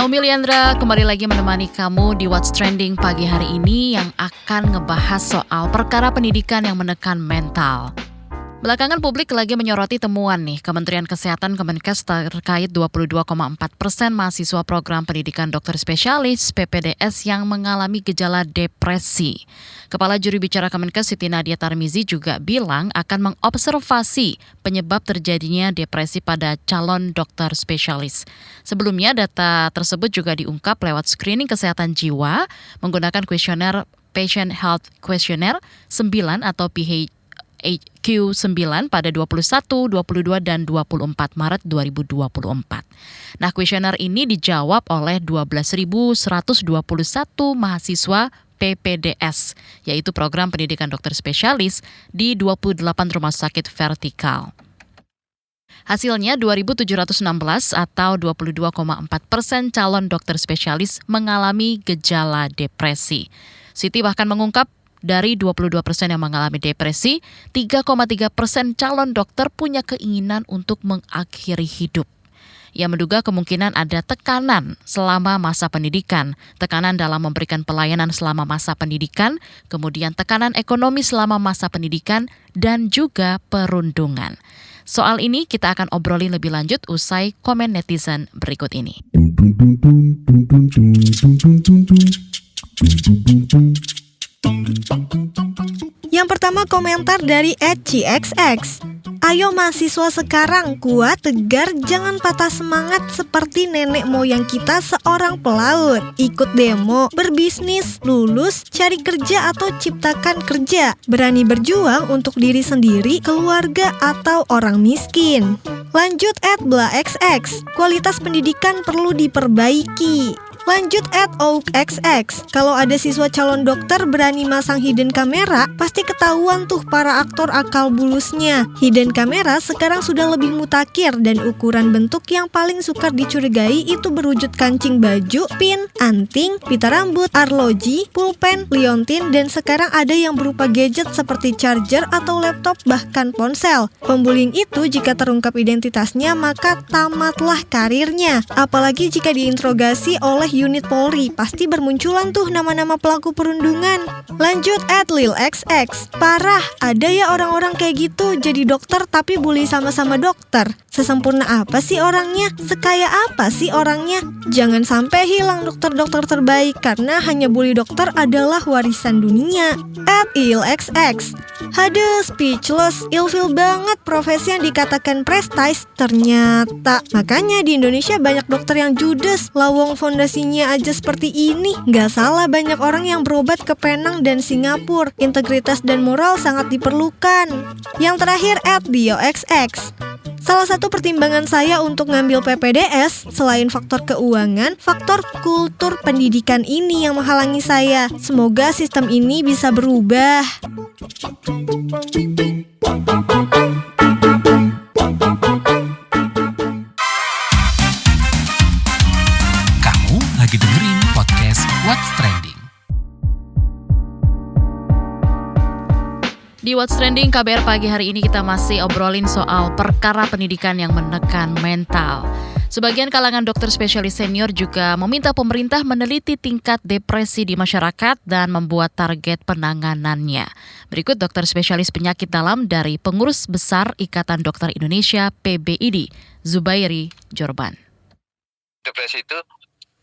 Naomi Liandra kembali lagi menemani kamu di What's Trending pagi hari ini yang akan ngebahas soal perkara pendidikan yang menekan mental. Belakangan publik lagi menyoroti temuan nih Kementerian Kesehatan Kemenkes terkait 22,4% mahasiswa program pendidikan dokter spesialis PPDS yang mengalami gejala depresi. Kepala Juru Bicara Kemenkes Siti Nadia Tarmizi juga bilang akan mengobservasi penyebab terjadinya depresi pada calon dokter spesialis. Sebelumnya data tersebut juga diungkap lewat screening kesehatan jiwa menggunakan kuesioner Patient Health Questionnaire 9 atau PHQ-9 pada 21, 22, dan 24 Maret 2024. Nah, kuesioner ini dijawab oleh 12.121 mahasiswa PPDS, yaitu program pendidikan dokter spesialis di 28 rumah sakit vertikal. Hasilnya 2.716 atau 22,4% calon dokter spesialis mengalami gejala depresi. Siti bahkan mengungkap dari 22% yang mengalami depresi, 3,3% calon dokter punya keinginan untuk mengakhiri hidup. Ia menduga kemungkinan ada tekanan selama masa pendidikan, tekanan dalam memberikan pelayanan selama masa pendidikan, kemudian tekanan ekonomi selama masa pendidikan, dan juga perundungan. Soal ini kita akan obrolin lebih lanjut usai komen netizen berikut ini. Yang pertama komentar dari @cxx. Ayo mahasiswa sekarang kuat, tegar, jangan patah semangat seperti nenek moyang kita seorang pelaut. Ikut demo, berbisnis, lulus, cari kerja atau ciptakan kerja. Berani berjuang untuk diri sendiri, keluarga, atau orang miskin. Lanjut @blaxx. Kualitas pendidikan perlu diperbaiki. Lanjut @oukxx. Kalau ada siswa calon dokter berani masang hidden kamera, pasti ketahuan tuh para aktor akal bulusnya. Hidden kamera sekarang sudah lebih mutakhir dan ukuran bentuk yang paling sukar dicurigai itu berwujud kancing baju, pin, anting, pita rambut, arloji, pulpen, liontin, dan sekarang ada yang berupa gadget seperti charger atau laptop bahkan ponsel. Pembuling itu jika terungkap identitasnya maka tamatlah karirnya. Apalagi jika diinterogasi oleh unit Polri, pasti bermunculan tuh nama-nama pelaku perundungan. Lanjut @lilxx. Parah, ada ya orang-orang kayak gitu jadi dokter tapi bully sama-sama dokter. Sesempurna apa sih orangnya? Sekaya apa sih orangnya? Jangan sampai hilang dokter-dokter terbaik karena hanya bully dokter adalah warisan dunia. @ilxx. Haduh, speechless, ilfil banget profesi yang dikatakan prestige ternyata. Makanya di Indonesia banyak dokter yang judes, lawang fondasinya aja seperti ini. Gak salah banyak orang yang berobat ke Penang dan Singapura. Integritas dan moral sangat diperlukan. Yang terakhir @dioxx. Salah satu pertimbangan saya untuk ngambil PPDS, selain faktor keuangan, faktor kultur pendidikan ini yang menghalangi saya. Semoga sistem ini bisa berubah. Kamu lagi dengerin podcast What's Trending. Di What's Trending KBR pagi hari ini kita masih obrolin soal perkara pendidikan yang menekan mental. Sebagian kalangan dokter spesialis senior juga meminta pemerintah meneliti tingkat depresi di masyarakat dan membuat target penanganannya. Berikut dokter spesialis penyakit dalam dari Pengurus Besar Ikatan Dokter Indonesia PBID, Zubairi Jorban. Depresi itu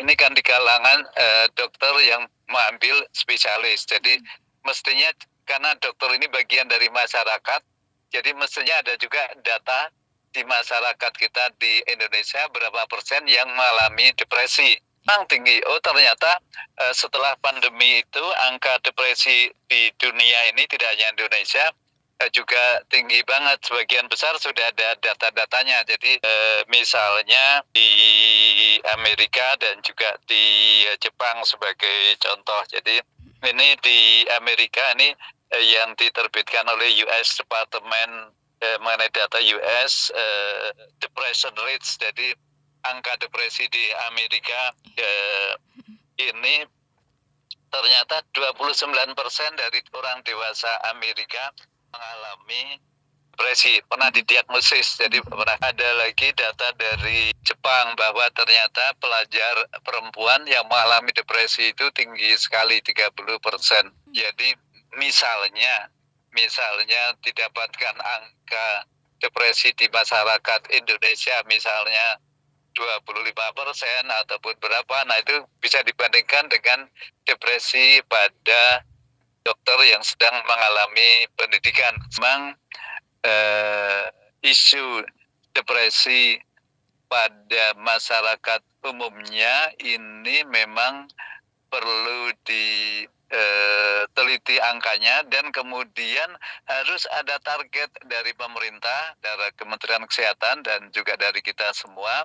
ini kan di kalangan dokter yang mengambil spesialis. Jadi mestinya karena dokter ini bagian dari masyarakat, jadi mestinya ada juga data di masyarakat kita di Indonesia berapa persen yang mengalami depresi. Memang tinggi. Oh ternyata setelah pandemi itu angka depresi di dunia ini tidak hanya Indonesia juga tinggi banget. Sebagian besar sudah ada data-datanya. Jadi misalnya di Amerika dan juga di Jepang sebagai contoh. Jadi ini di Amerika ini yang diterbitkan oleh US Department mengenai data US depression rates. Jadi angka depresi di Amerika ini ternyata 29% dari orang dewasa Amerika mengalami depresi, pernah didiagnosis. Jadi pernah ada lagi data dari Jepang bahwa ternyata pelajar perempuan yang mengalami depresi itu tinggi sekali, 30%. Jadi misalnya didapatkan angka depresi di masyarakat Indonesia misalnya 25% ataupun berapa, nah itu bisa dibandingkan dengan depresi pada dokter yang sedang mengalami pendidikan. Memang isu depresi pada masyarakat umumnya ini memang perlu diteliti angkanya, dan kemudian harus ada target dari pemerintah, dari Kementerian Kesehatan dan juga dari kita semua,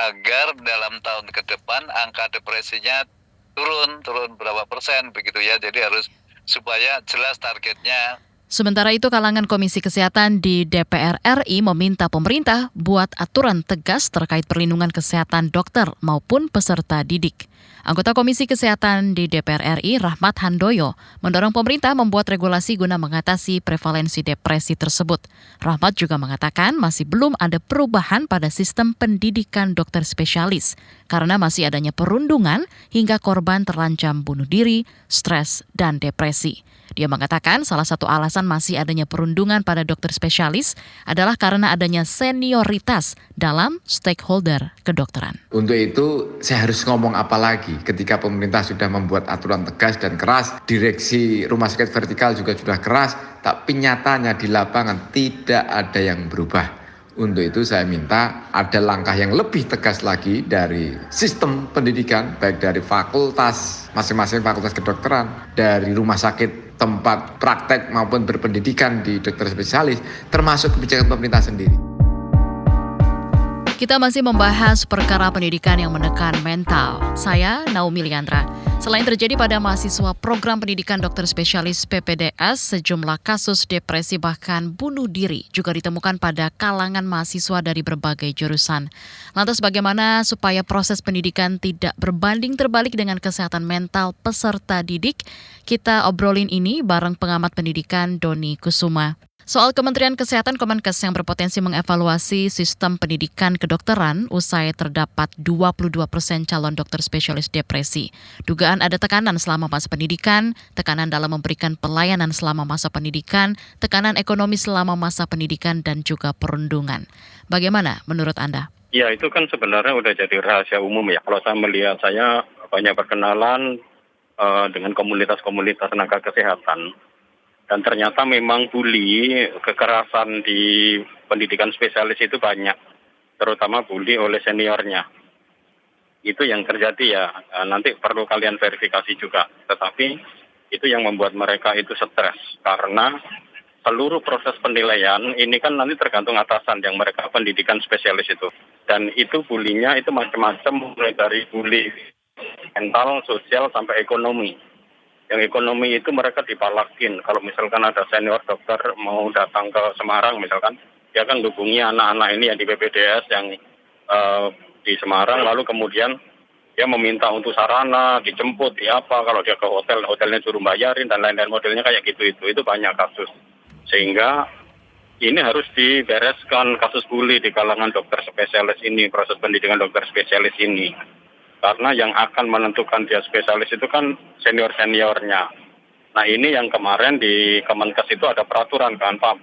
agar dalam tahun ke depan angka depresinya turun berapa persen begitu ya. Jadi harus supaya jelas targetnya. Sementara itu, kalangan Komisi Kesehatan di DPR RI meminta pemerintah buat aturan tegas terkait perlindungan kesehatan dokter maupun peserta didik. Anggota Komisi Kesehatan di DPR RI, Rahmat Handoyo, mendorong pemerintah membuat regulasi guna mengatasi prevalensi depresi tersebut. Rahmat juga mengatakan masih belum ada perubahan pada sistem pendidikan dokter spesialis karena masih adanya perundungan hingga korban terancam bunuh diri, stres, dan depresi. Dia mengatakan salah satu alasan masih adanya perundungan pada dokter spesialis adalah karena adanya senioritas dalam stakeholder kedokteran. Untuk itu saya harus ngomong apa lagi ketika pemerintah sudah membuat aturan tegas dan keras, direksi rumah sakit vertikal juga sudah keras, tapi nyatanya di lapangan tidak ada yang berubah. Untuk itu saya minta ada langkah yang lebih tegas lagi dari sistem pendidikan, baik dari fakultas, masing-masing fakultas kedokteran, dari rumah sakit tempat praktek maupun berpendidikan di dokter spesialis, termasuk kebijakan pemerintah sendiri. Kita masih membahas perkara pendidikan yang menekan mental. Saya Naomi Liandra. Selain terjadi pada mahasiswa program pendidikan dokter spesialis PPDS, sejumlah kasus depresi bahkan bunuh diri juga ditemukan pada kalangan mahasiswa dari berbagai jurusan. Lantas bagaimana supaya proses pendidikan tidak berbanding terbalik dengan kesehatan mental peserta didik? Kita obrolin ini bareng pengamat pendidikan Doni Kusuma. Soal Kementerian Kesehatan Kemenkes yang berpotensi mengevaluasi sistem pendidikan kedokteran usai terdapat 22% calon dokter spesialis depresi. Dugaan ada tekanan selama masa pendidikan, tekanan dalam memberikan pelayanan selama masa pendidikan, tekanan ekonomi selama masa pendidikan, dan juga perundungan. Bagaimana menurut Anda? Ya, itu kan sebenarnya udah jadi rahasia umum ya. Kalau saya melihat, saya banyak berkenalan dengan komunitas-komunitas tenaga kesehatan. Dan ternyata memang bully, kekerasan di pendidikan spesialis itu banyak. Terutama bully oleh seniornya. Itu yang terjadi ya, nanti perlu kalian verifikasi juga. Tetapi itu yang membuat mereka itu stres. Karena seluruh proses penilaian ini kan nanti tergantung atasan yang mereka pendidikan spesialis itu. Dan itu bully-nya itu macam-macam, mulai dari bully mental, sosial, sampai ekonomi. Yang ekonomi itu mereka dipalakin. Kalau misalkan ada senior dokter mau datang ke Semarang misalkan, dia kan hubungi anak-anak ini yang di PPDS yang di Semarang, lalu kemudian dia meminta untuk sarana, dijemput, kalau dia ke hotel, hotelnya suruh bayarin, dan lain-lain modelnya kayak gitu. Itu banyak kasus. Sehingga ini harus dibereskan kasus bully di kalangan dokter spesialis ini, proses pendidikan dokter spesialis ini. Karena yang akan menentukan dia spesialis itu kan senior-seniornya. Nah ini yang kemarin di Kemenkes itu ada peraturan kan, Pak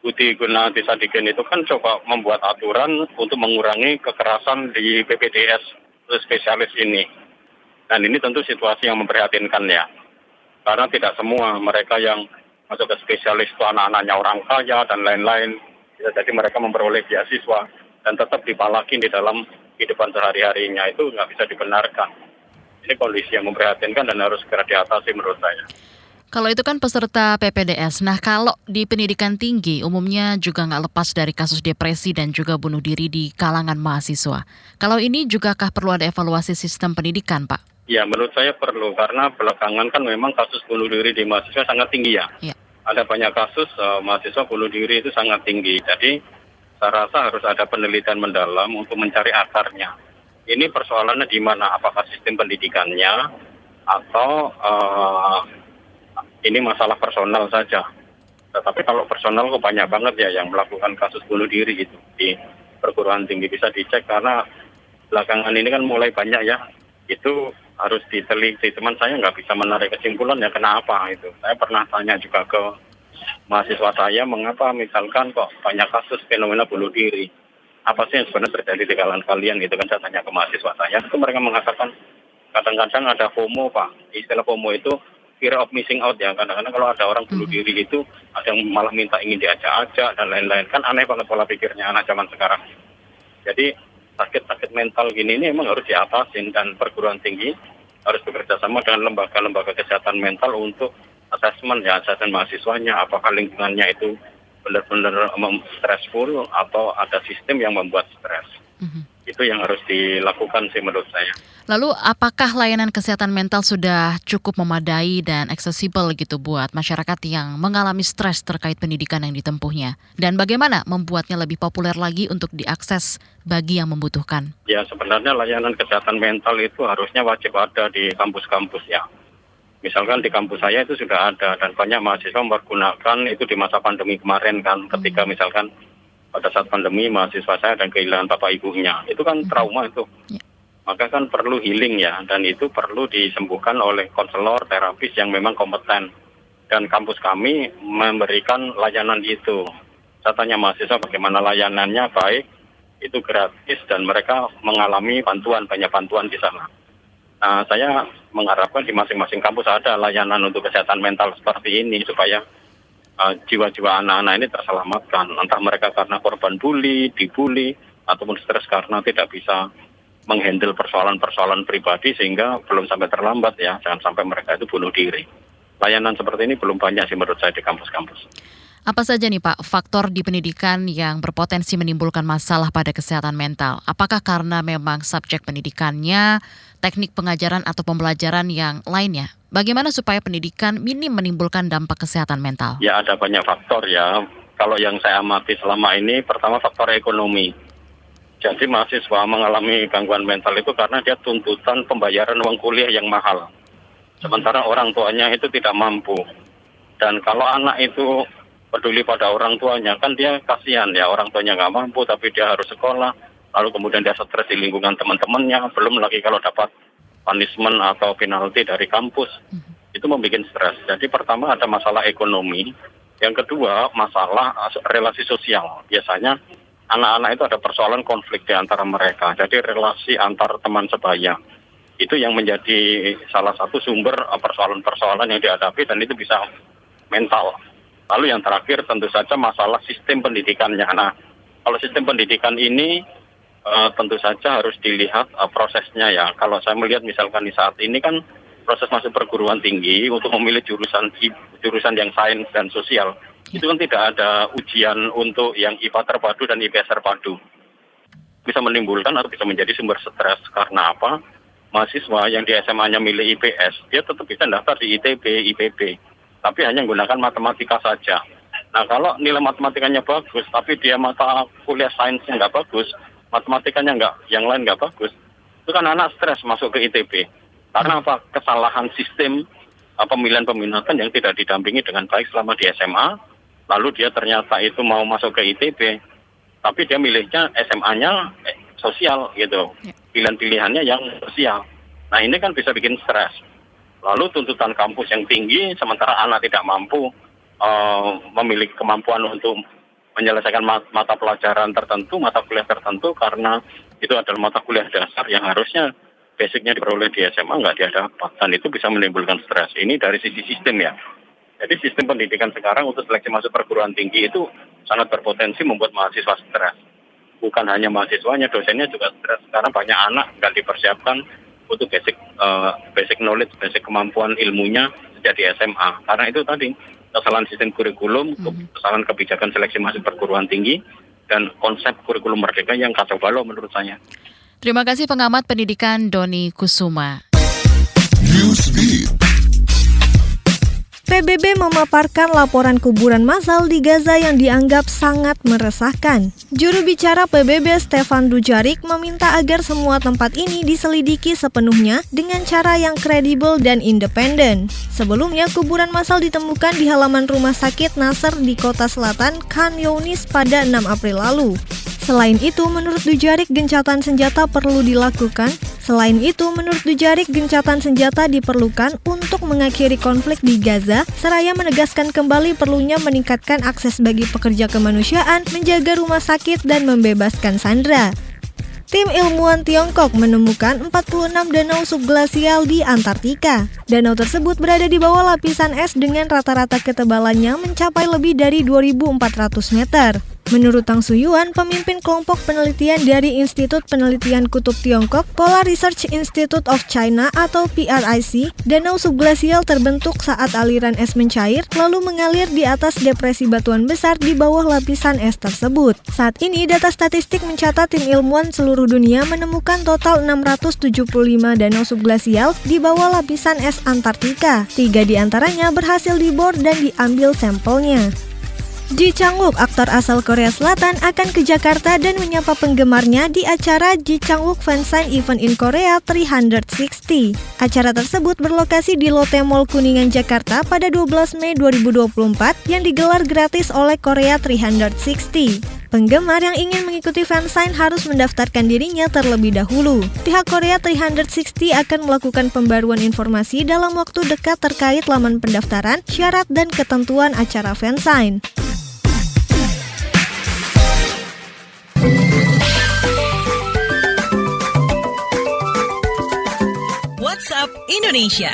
Budi Gunadi Sadikin itu kan coba membuat aturan untuk mengurangi kekerasan di PPDS spesialis ini. Dan ini tentu situasi yang memprihatinkan ya. Karena tidak semua mereka yang masuk ke spesialis itu anak-anaknya orang kaya dan lain-lain. Jadi mereka memperoleh beasiswa dan tetap dipalakin di dalam kehidupan sehari-harinya, itu nggak bisa dibenarkan. Ini kondisi yang memprihatinkan dan harus segera diatasi menurut saya. Kalau itu kan peserta PPDS. Nah, kalau di pendidikan tinggi umumnya juga nggak lepas dari kasus depresi dan juga bunuh diri di kalangan mahasiswa. Kalau ini jugakah perlu ada evaluasi sistem pendidikan, Pak? Ya, menurut saya perlu, karena belakangan kan memang kasus bunuh diri di mahasiswa sangat tinggi ya. Ada banyak kasus mahasiswa bunuh diri itu sangat tinggi. Jadi saya rasa harus ada penelitian mendalam untuk mencari akarnya. Ini persoalannya di mana? Apakah sistem pendidikannya atau ini masalah personal saja? Tetapi kalau personal kok banyak banget ya yang melakukan kasus bunuh diri gitu di perguruan tinggi. Bisa dicek karena belakangan ini kan mulai banyak ya. Itu harus diteliti. Teman saya nggak bisa menarik kesimpulan ya kenapa itu. Saya pernah tanya juga ke mahasiswa saya, mengapa misalkan kok banyak kasus fenomena bunuh diri. Apa sih yang sebenarnya terjadi di kalangan kalian gitu kan, saya tanya ke mahasiswa saya. Itu mereka mengatakan kadang-kadang ada FOMO Pak. Istilah FOMO itu fear of missing out ya. Kadang-kadang kalau ada orang bunuh diri itu ada yang malah minta ingin diajak-ajak dan lain-lain. Kan aneh banget pola pikirnya anak zaman sekarang. Jadi sakit-sakit mental gini ini memang harus diatasin dan perguruan tinggi harus bekerja sama dengan lembaga-lembaga kesehatan mental untuk asesmen mahasiswanya, apakah lingkungannya itu benar-benar stressful atau ada sistem yang membuat stres. Itu yang harus dilakukan sih menurut saya. Lalu apakah layanan kesehatan mental sudah cukup memadai dan aksesibel gitu buat masyarakat yang mengalami stres terkait pendidikan yang ditempuhnya? Dan bagaimana membuatnya lebih populer lagi untuk diakses bagi yang membutuhkan? Ya sebenarnya layanan kesehatan mental itu harusnya wajib ada di kampus-kampus ya. Misalkan di kampus saya itu sudah ada dan banyak mahasiswa mempergunakan itu di masa pandemi kemarin kan, ketika misalkan pada saat pandemi mahasiswa saya dan kehilangan bapak ibunya, itu kan trauma itu. Maka kan perlu healing ya, dan itu perlu disembuhkan oleh konselor, terapis yang memang kompeten. Dan kampus kami memberikan layanan itu. Saya tanya mahasiswa bagaimana layanannya, baik, itu gratis dan mereka mengalami banyak bantuan di sana. Nah, saya mengharapkan di masing-masing kampus ada layanan untuk kesehatan mental seperti ini supaya jiwa-jiwa anak-anak ini terselamatkan. Entah mereka karena korban dibully, ataupun stres karena tidak bisa menghandle persoalan-persoalan pribadi sehingga belum sampai terlambat ya, jangan sampai mereka itu bunuh diri. Layanan seperti ini belum banyak sih menurut saya di kampus-kampus. Apa saja nih Pak faktor di pendidikan yang berpotensi menimbulkan masalah pada kesehatan mental? Apakah karena memang subjek pendidikannya, teknik pengajaran atau pembelajaran yang lainnya? Bagaimana supaya pendidikan minim menimbulkan dampak kesehatan mental? Ya ada banyak faktor ya. Kalau yang saya amati selama ini, pertama faktor ekonomi. Jadi mahasiswa mengalami gangguan mental itu karena dia tuntutan pembayaran uang kuliah yang mahal. Sementara orang tuanya itu tidak mampu. Dan kalau anak itu peduli pada orang tuanya, kan dia kasihan ya, orang tuanya nggak mampu tapi dia harus sekolah, lalu kemudian dia stres di lingkungan teman-temannya, belum lagi kalau dapat punishment atau penalti dari kampus, itu membuat stres. Jadi pertama ada masalah ekonomi, yang kedua masalah relasi sosial. Biasanya anak-anak itu ada persoalan konflik di antara mereka, jadi relasi antar teman sebaya. Itu yang menjadi salah satu sumber persoalan-persoalan yang dihadapi dan itu bisa mental. Lalu yang terakhir tentu saja masalah sistem pendidikannya. Nah, kalau sistem pendidikan ini tentu saja harus dilihat prosesnya ya. Kalau saya melihat misalkan di saat ini kan proses masuk perguruan tinggi untuk memilih jurusan yang sains dan sosial, itu kan tidak ada ujian untuk yang IPA terpadu dan IPS terpadu. Bisa menimbulkan atau bisa menjadi sumber stres. Karena apa? Mahasiswa yang di SMA-nya milih IPS, dia tetap bisa daftar di ITB, IPB. Tapi hanya menggunakan matematika saja. Nah kalau nilai matematikanya bagus, tapi dia mata kuliah sainsnya nggak bagus, matematikanya nggak, yang lain nggak bagus, itu kan anak stres masuk ke ITB. Karena apa? Kesalahan sistem pemilihan peminatan yang tidak didampingi dengan baik selama di SMA, lalu dia ternyata itu mau masuk ke ITB, tapi dia milihnya SMA-nya sosial gitu, pilihan-pilihannya yang sosial. Nah ini kan bisa bikin stres. Lalu tuntutan kampus yang tinggi, sementara anak tidak mampu memiliki kemampuan untuk menyelesaikan mata pelajaran tertentu, mata kuliah tertentu, karena itu adalah mata kuliah dasar yang harusnya basicnya diperoleh di SMA, nggak dia dapat. Dan itu bisa menimbulkan stres. Ini dari sisi sistem ya. Jadi sistem pendidikan sekarang untuk seleksi masuk perguruan tinggi itu sangat berpotensi membuat mahasiswa stres. Bukan hanya mahasiswanya, dosennya juga stres. Sekarang banyak anak nggak dipersiapkan untuk basic knowledge, basic kemampuan ilmunya sejak di SMA. Karena itu tadi, kesalahan sistem kurikulum, kesalahan kebijakan seleksi masuk perguruan tinggi, dan konsep kurikulum merdeka yang kacau balau menurut saya. Terima kasih pengamat pendidikan Doni Kusuma. PT PBB memaparkan laporan kuburan massal di Gaza yang dianggap sangat meresahkan. Juru bicara PBB Stefan Dujarric meminta agar semua tempat ini diselidiki sepenuhnya dengan cara yang kredibel dan independen. Sebelumnya, kuburan massal ditemukan di halaman rumah sakit Nasser di kota selatan Khan Younis pada 6 April lalu. Selain itu, menurut Dujarric, gencatan senjata diperlukan untuk mengakhiri konflik di Gaza, seraya menegaskan kembali perlunya meningkatkan akses bagi pekerja kemanusiaan, menjaga rumah sakit, dan membebaskan sandera. Tim ilmuwan Tiongkok menemukan 46 danau subglasial di Antartika. Danau tersebut berada di bawah lapisan es dengan rata-rata ketebalannya mencapai lebih dari 2.400 meter. Menurut Tang Suyuan, pemimpin kelompok penelitian dari Institut Penelitian Kutub Tiongkok, Polar Research Institute of China atau PRIC, danau subglasial terbentuk saat aliran es mencair lalu mengalir di atas depresi batuan besar di bawah lapisan es tersebut. Saat ini, data statistik mencatat tim ilmuwan seluruh dunia menemukan total 675 danau subglasial di bawah lapisan es Antartika. 3 di antaranya berhasil dibor dan diambil sampelnya. Ji Chang-wook, aktor asal Korea Selatan, akan ke Jakarta dan menyapa penggemarnya di acara Ji Chang-wook Fansign Event in Korea 360. Acara tersebut berlokasi di Lotte Mall Kuningan, Jakarta pada 12 Mei 2024 yang digelar gratis oleh Korea 360. Penggemar yang ingin mengikuti fansign harus mendaftarkan dirinya terlebih dahulu. Pihak Korea 360 akan melakukan pembaruan informasi dalam waktu dekat terkait laman pendaftaran, syarat, dan ketentuan acara fansign. WhatsApp Indonesia.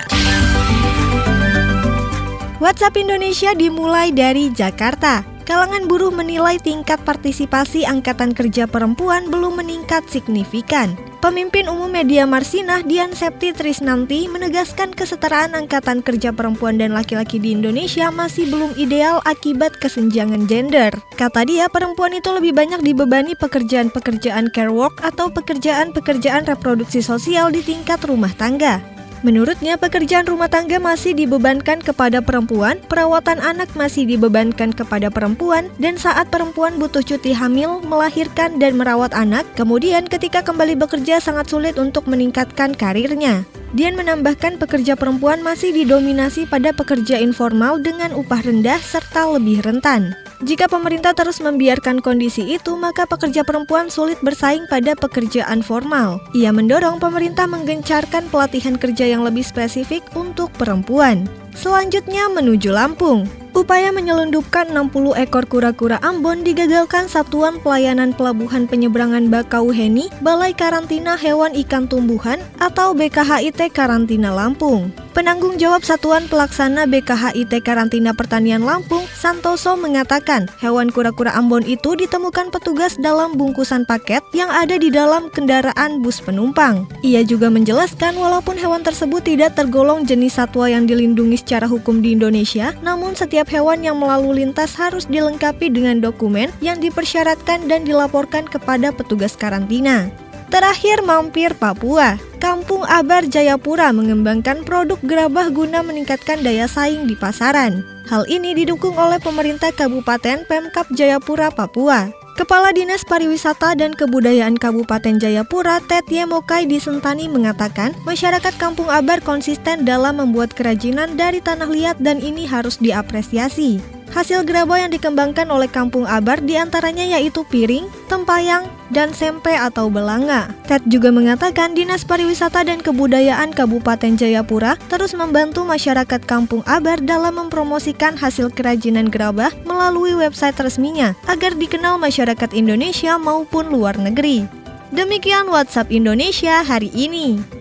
WhatsApp Indonesia dimulai dari Jakarta. Kalangan buruh menilai tingkat partisipasi angkatan kerja perempuan belum meningkat signifikan. Pemimpin Umum Media Marsinah, Dian Septi Trisnanti, menegaskan kesetaraan angkatan kerja perempuan dan laki-laki di Indonesia masih belum ideal akibat kesenjangan gender. Kata dia, perempuan itu lebih banyak dibebani pekerjaan-pekerjaan care work atau pekerjaan-pekerjaan reproduksi sosial di tingkat rumah tangga. Menurutnya, pekerjaan rumah tangga masih dibebankan kepada perempuan, perawatan anak masih dibebankan kepada perempuan, dan saat perempuan butuh cuti hamil, melahirkan, dan merawat anak, kemudian ketika kembali bekerja sangat sulit untuk meningkatkan karirnya. Dian menambahkan pekerja perempuan masih didominasi pada pekerja informal dengan upah rendah serta lebih rentan. Jika pemerintah terus membiarkan kondisi itu, maka pekerja perempuan sulit bersaing pada pekerjaan formal. Ia mendorong pemerintah menggencarkan pelatihan kerja yang lebih spesifik untuk perempuan. Selanjutnya menuju Lampung. Upaya menyelundupkan 60 ekor kura-kura Ambon digagalkan Satuan Pelayanan Pelabuhan Penyeberangan Bakauheni, Balai Karantina Hewan Ikan Tumbuhan atau BKHIT Karantina Lampung. Penanggung jawab Satuan Pelaksana BKHIT Karantina Pertanian Lampung, Santoso, mengatakan hewan kura-kura Ambon itu ditemukan petugas dalam bungkusan paket yang ada di dalam kendaraan bus penumpang. Ia juga menjelaskan walaupun hewan tersebut tidak tergolong jenis satwa yang dilindungi secara hukum di Indonesia, namun setiap hewan yang melalui lintas harus dilengkapi dengan dokumen yang dipersyaratkan dan dilaporkan kepada petugas karantina. Terakhir mampir Papua. Kampung Abar Jayapura mengembangkan produk gerabah guna meningkatkan daya saing di pasaran. Hal ini didukung oleh pemerintah Kabupaten Pemkab Jayapura, Papua. Kepala Dinas Pariwisata dan Kebudayaan Kabupaten Jayapura, Tetye Mokai Disentani, mengatakan masyarakat Kampung Abar konsisten dalam membuat kerajinan dari tanah liat dan ini harus diapresiasi. Hasil gerabah yang dikembangkan oleh Kampung Abar diantaranya yaitu piring, tempayang, dan sempe atau belanga. Ted juga mengatakan Dinas Pariwisata dan Kebudayaan Kabupaten Jayapura terus membantu masyarakat Kampung Abar dalam mempromosikan hasil kerajinan gerabah melalui website resminya agar dikenal masyarakat Indonesia maupun luar negeri. Demikian WhatsApp Indonesia hari ini.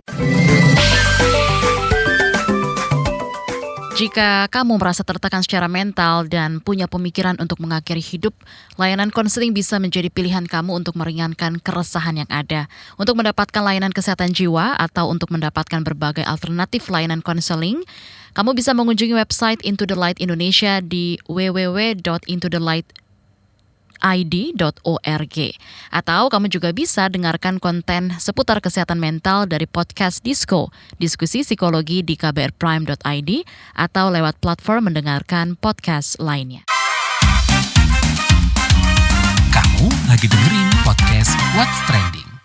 Jika kamu merasa tertekan secara mental dan punya pemikiran untuk mengakhiri hidup, layanan konseling bisa menjadi pilihan kamu untuk meringankan keresahan yang ada. Untuk mendapatkan layanan kesehatan jiwa atau untuk mendapatkan berbagai alternatif layanan konseling, kamu bisa mengunjungi website Into the Light Indonesia di www.intothelight.com kbrprime.id.org. Atau kamu juga bisa dengarkan konten seputar kesehatan mental dari podcast Disko, diskusi psikologi di kbrprime.id, atau lewat platform mendengarkan podcast lainnya. Kamu lagi dengerin podcast What's Trending.